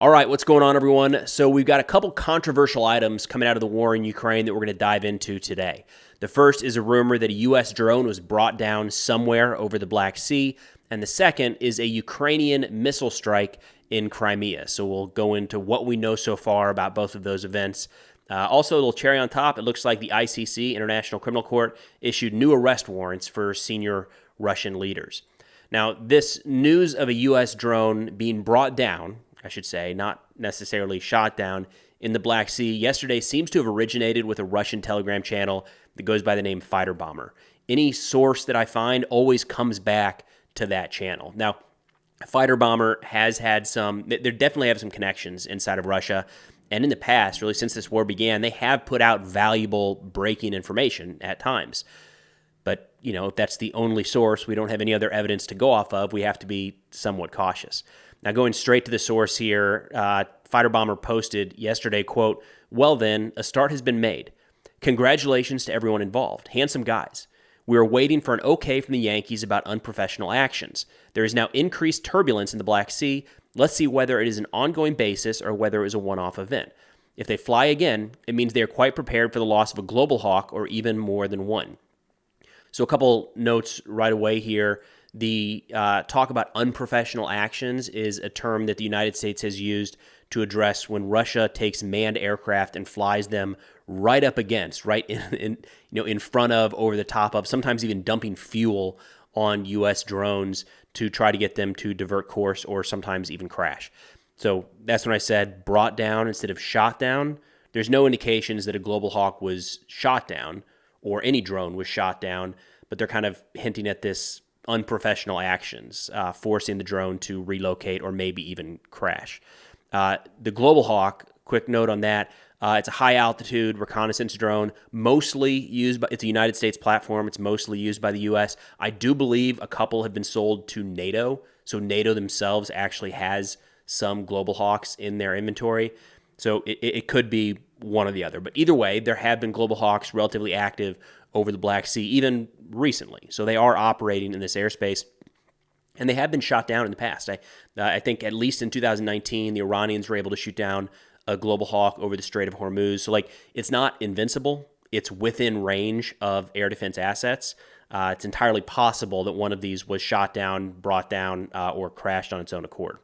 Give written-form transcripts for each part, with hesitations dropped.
All right, what's going on, everyone? So we've got a couple controversial items coming out of the war in Ukraine that we're going to dive into today. The first is a rumor that a U.S. drone was brought down somewhere over the Black Sea, and the second is a Ukrainian missile strike in Crimea. So we'll go into what we know so far about both of those events. Also, a little cherry on top, it looks like the ICC, International Criminal Court, issued new arrest warrants for senior Russian leaders. Now, this news of a U.S. drone being brought down, I should say, not necessarily shot down, in the Black Sea yesterday seems to have originated with a Russian Telegram channel that goes by the name Fighter Bomber. Any source that I find always comes back to that channel. Now, Fighter Bomber has had they definitely have some connections inside of Russia. And in the past, really since this war began, they have put out valuable breaking information at times. But, if that's the only source, we don't have any other evidence to go off of, we have to be somewhat cautious. Now, going straight to the source here, Fighter Bomber posted yesterday, quote, "Well then, a start has been made. Congratulations to everyone involved. Handsome guys. We are waiting for an okay from the Yankees about unprofessional actions. There is now increased turbulence in the Black Sea. Let's see whether it is an ongoing basis or whether it is a one-off event. If they fly again, it means they are quite prepared for the loss of a global hawk or even more than one." So a couple notes right away here. The talk about unprofessional actions is a term that the United States has used to address when Russia takes manned aircraft and flies them right up against, right in front of, over the top of, sometimes even dumping fuel on U.S. drones to try to get them to divert course or sometimes even crash. So that's when I said brought down instead of shot down. There's no indications that a Global Hawk was shot down or any drone was shot down, but they're kind of hinting at this unprofessional actions, forcing the drone to relocate or maybe even crash. The Global Hawk, quick note on that, it's a high-altitude reconnaissance drone, mostly used by, it's a United States platform, it's mostly used by the U.S. I do believe a couple have been sold to NATO, so NATO themselves actually has some Global Hawks in their inventory, so it could be one or the other. But either way, there have been Global Hawks relatively active over the Black Sea, even recently. So they are operating in this airspace, and they have been shot down in the past. I think at least in 2019, the Iranians were able to shoot down a Global Hawk over the Strait of Hormuz. So it's not invincible. It's within range of air defense assets. It's entirely possible that one of these was shot down, brought down, or crashed on its own accord.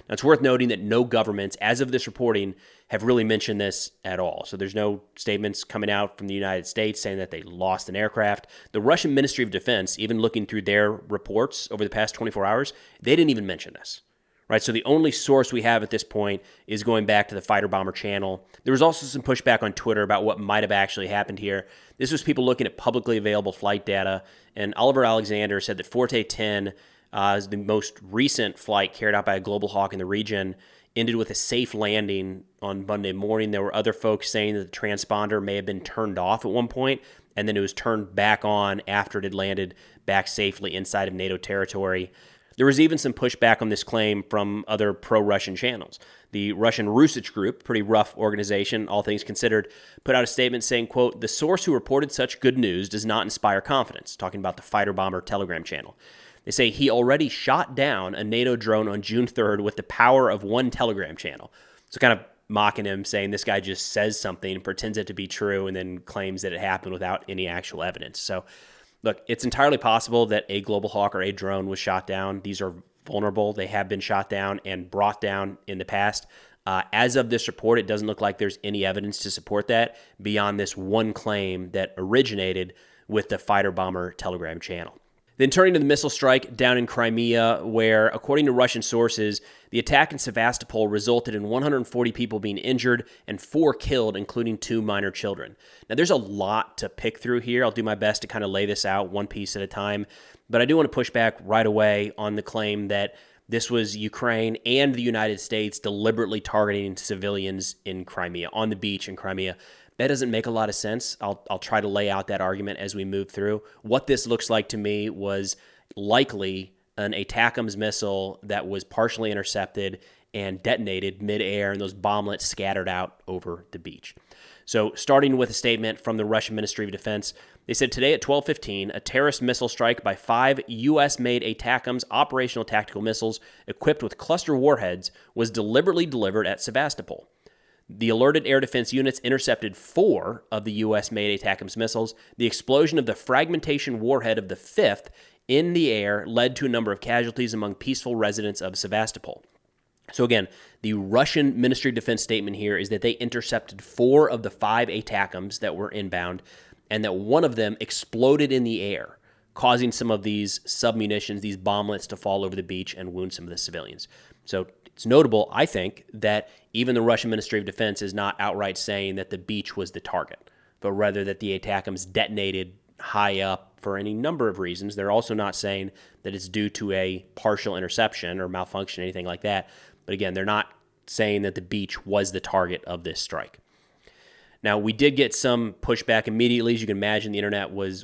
Now, it's worth noting that no governments, as of this reporting, have really mentioned this at all. So there's no statements coming out from the United States saying that they lost an aircraft. The Russian Ministry of Defense, even looking through their reports over the past 24 hours, they didn't even mention this. Right, so the only source we have at this point is going back to the Fighter Bomber channel. There was also some pushback on Twitter about what might have actually happened here. This was people looking at publicly available flight data, and Oliver Alexander said that Forte 10, is the most recent flight carried out by a Global Hawk in the region, ended with a safe landing on Monday morning. There were other folks saying that the transponder may have been turned off at one point, and then it was turned back on after it had landed back safely inside of NATO territory. There was even some pushback on this claim from other pro-Russian channels. The Russian Rusich Group, pretty rough organization, all things considered, put out a statement saying, quote, "The source who reported such good news does not inspire confidence," talking about the Fighter Bomber Telegram channel. They say he already shot down a NATO drone on June 3rd with the power of one Telegram channel. So kind of mocking him, saying this guy just says something, pretends it to be true, and then claims that it happened without any actual evidence. So look, it's entirely possible that a Global Hawk or a drone was shot down. These are vulnerable. They have been shot down and brought down in the past. As of this report, it doesn't look like there's any evidence to support that beyond this one claim that originated with the Fighter Bomber Telegram channel. Then turning to the missile strike down in Crimea, where, according to Russian sources, the attack in Sevastopol resulted in 140 people being injured and 4 killed, including 2 minor children. Now, there's a lot to pick through here. I'll do my best to kind of lay this out one piece at a time, but I do want to push back right away on the claim that this was Ukraine and the United States deliberately targeting civilians in Crimea, on the beach in Crimea. That doesn't make a lot of sense. I'll try to lay out that argument as we move through. What this looks like to me was likely an ATACMS missile that was partially intercepted and detonated midair, and those bomblets scattered out over the beach. So starting with a statement from the Russian Ministry of Defense, they said today at 12:15, a terrorist missile strike by 5 U.S.-made ATACMS operational tactical missiles equipped with cluster warheads was deliberately delivered at Sevastopol. The alerted air defense units intercepted 4 of the U.S.-made ATACMS missiles. The explosion of the fragmentation warhead of the 5th in the air led to a number of casualties among peaceful residents of Sevastopol. So again, the Russian Ministry of Defense statement here is that they intercepted 4 of the 5 ATACMS that were inbound, and that one of them exploded in the air, causing some of these submunitions, these bomblets, to fall over the beach and wound some of the civilians. So it's notable, I think, that even the Russian Ministry of Defense is not outright saying that the beach was the target, but rather that the ATACMS detonated high up for any number of reasons. They're also not saying that it's due to a partial interception or malfunction, anything like that. But again, they're not saying that the beach was the target of this strike. Now, we did get some pushback immediately. As you can imagine, the internet was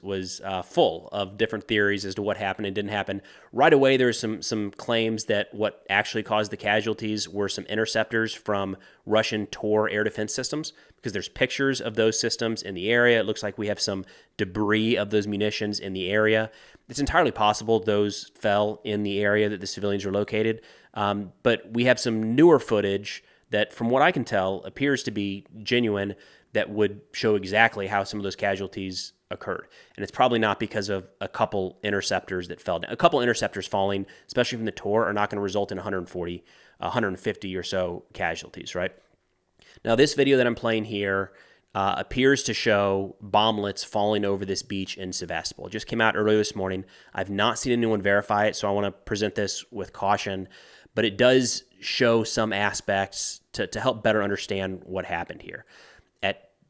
full of different theories as to what happened and didn't happen. Right away, there's some claims that what actually caused the casualties were some interceptors from Russian Tor air defense systems, because there's pictures of those systems in the area. It looks like we have some debris of those munitions in the area. It's entirely possible those fell in the area that the civilians were located. But we have some newer footage that, from what I can tell, appears to be genuine, that would show exactly how some of those casualties occurred. And it's probably not because of a couple interceptors that fell down. A couple interceptors falling, especially from the Tor, are not going to result in 140, 150 or so casualties, right? Now, this video that I'm playing here appears to show bomblets falling over this beach in Sevastopol. It just came out earlier this morning. I've not seen anyone verify it, so I want to present this with caution. But it does show some aspects to help better understand what happened here.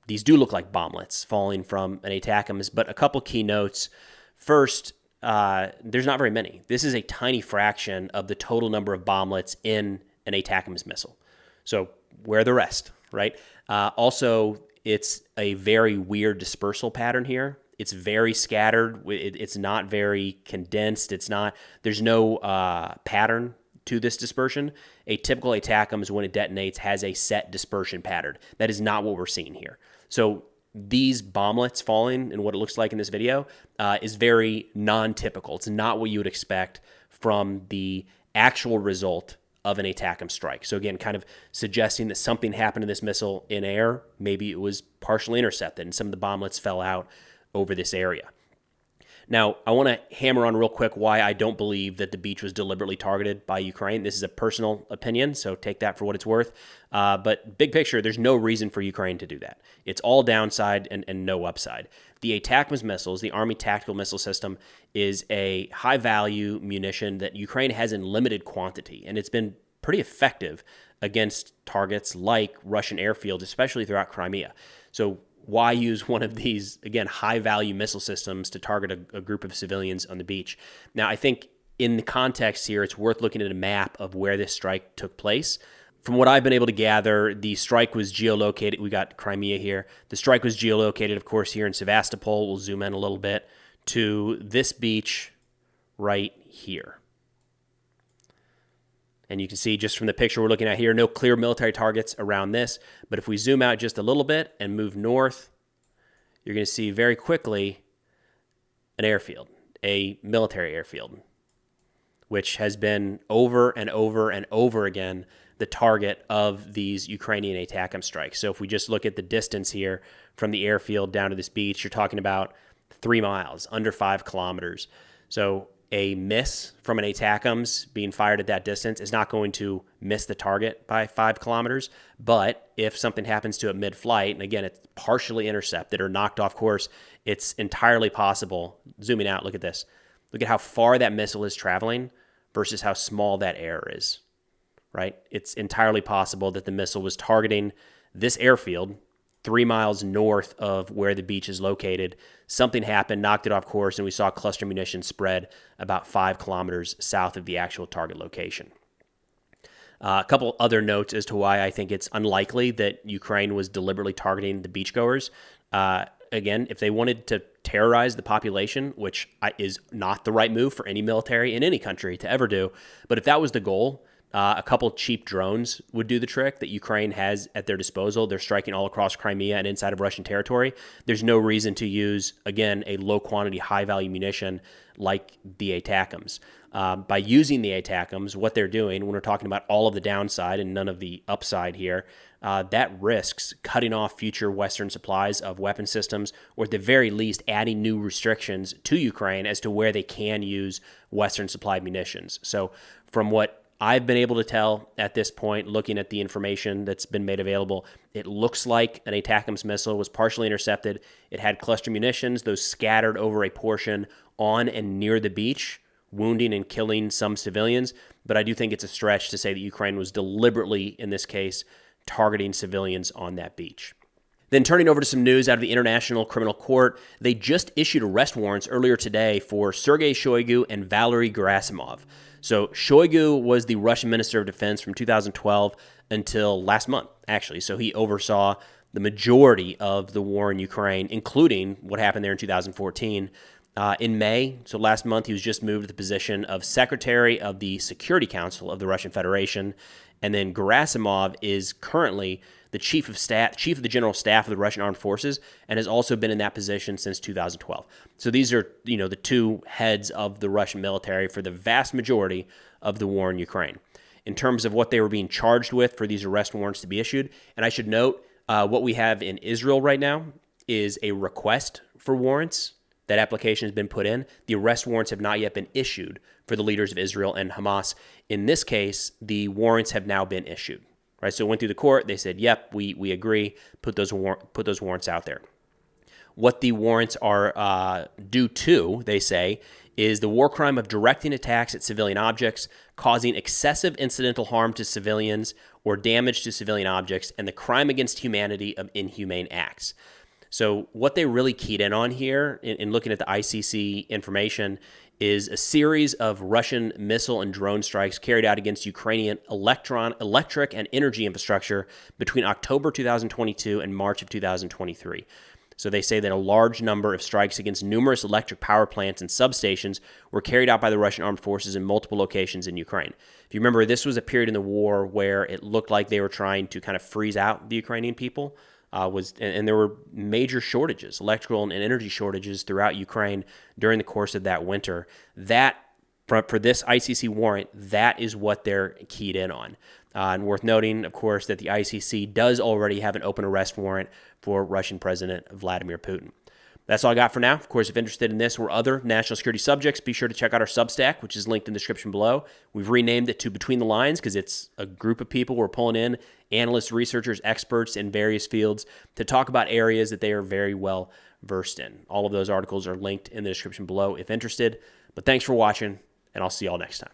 These do look like bomblets falling from an ATACMS, but a couple key notes. First, there's not very many. This is a tiny fraction of the total number of bomblets in an ATACMS missile. So where are the rest, right? Also, it's a very weird dispersal pattern here. It's very scattered. It's not very condensed. There's no pattern to this dispersion. A typical ATACMS, when it detonates, has a set dispersion pattern. That is not what we're seeing here. So these bomblets falling in what it looks like in this video is very non-typical. It's not what you would expect from the actual result of an ATACMS strike. So again, kind of suggesting that something happened to this missile in air. Maybe it was partially intercepted and some of the bomblets fell out over this area. Now, I want to hammer on real quick why I don't believe that the beach was deliberately targeted by Ukraine. This is a personal opinion, so take that for what it's worth. But big picture, there's no reason for Ukraine to do that. It's all downside and no upside. The ATACMS missiles, the Army Tactical Missile System, is a high-value munition that Ukraine has in limited quantity, and it's been pretty effective against targets like Russian airfields, especially throughout Crimea. So why use one of these, again, high-value missile systems to target a group of civilians on the beach? Now, I think in the context here, it's worth looking at a map of where this strike took place. From what I've been able to gather, the strike was geolocated. We got Crimea here. The strike was geolocated, of course, here in Sevastopol. We'll zoom in a little bit to this beach right here. And you can see just from the picture we're looking at here, no clear military targets around this. But if we zoom out just a little bit and move north, you're going to see very quickly an airfield, a military airfield, which has been over and over and over again the target of these Ukrainian ATACMS strikes. So if we just look at the distance here from the airfield down to this beach, you're talking about 3 miles, under 5 kilometers. So a miss from an ATACMS being fired at that distance is not going to miss the target by 5 kilometers. But if something happens to it mid-flight, and again, it's partially intercepted or knocked off course, it's entirely possible. Zooming out, look at this. Look at how far that missile is traveling versus how small that error is, right? It's entirely possible that the missile was targeting this airfield 3 miles north of where the beach is located. Something happened, knocked it off course, and we saw cluster munitions spread about 5 kilometers south of the actual target location. A couple other notes as to why I think it's unlikely that Ukraine was deliberately targeting the beachgoers. Again, if they wanted to terrorize the population, which is not the right move for any military in any country to ever do, but if that was the goal, A couple cheap drones would do the trick that Ukraine has at their disposal. They're striking all across Crimea and inside of Russian territory. There's no reason to use, again, a low-quantity, high-value munition like the ATACMS. By using the ATACMS, what they're doing, when we're talking about all of the downside and none of the upside here, that risks cutting off future Western supplies of weapon systems, or at the very least adding new restrictions to Ukraine as to where they can use Western supplied munitions. So from what I've been able to tell at this point, looking at the information that's been made available, it looks like an ATACMS missile was partially intercepted. It had cluster munitions, those scattered over a portion on and near the beach, wounding and killing some civilians. But I do think it's a stretch to say that Ukraine was deliberately, in this case, targeting civilians on that beach. Then turning over to some news out of the International Criminal Court, they just issued arrest warrants earlier today for Sergei Shoigu and Valery Gerasimov. So Shoigu was the Russian Minister of Defense from 2012 until last month, actually. So he oversaw the majority of the war in Ukraine, including what happened there in 2014. In May, so last month, he was just moved to the position of Secretary of the Security Council of the Russian Federation. And then Gerasimov is currently the Chief of the General Staff of the Russian Armed Forces, and has also been in that position since 2012. So these are, the two heads of the Russian military for the vast majority of the war in Ukraine. In terms of what they were being charged with for these arrest warrants to be issued, and I should note, what we have in Israel right now is a request for warrants. That application has been put in. The arrest warrants have not yet been issued for the leaders of Israel and Hamas. In this case, the warrants have now been issued. Right? So it went through the court. They said, yep, we agree. Put those warrants out there. What the warrants are due to, they say, is the war crime of directing attacks at civilian objects, causing excessive incidental harm to civilians or damage to civilian objects, and the crime against humanity of inhumane acts. So what they really keyed in on here in looking at the ICC information is a series of Russian missile and drone strikes carried out against Ukrainian electric and energy infrastructure between October 2022 and March of 2023. So they say that a large number of strikes against numerous electric power plants and substations were carried out by the Russian armed forces in multiple locations in Ukraine. If you remember, this was a period in the war where it looked like they were trying to kind of freeze out the Ukrainian people. And there were major shortages, electrical and energy shortages throughout Ukraine during the course of that winter. That, for this ICC warrant, that is what they're keyed in on. And worth noting, of course, that the ICC does already have an open arrest warrant for Russian President Vladimir Putin. That's all I got for now. Of course, if interested in this or other national security subjects, be sure to check out our Substack, which is linked in the description below. We've renamed it to Between the Lines because it's a group of people we're pulling in, analysts, researchers, experts in various fields, to talk about areas that they are very well versed in. All of those articles are linked in the description below if interested. But thanks for watching, and I'll see y'all next time.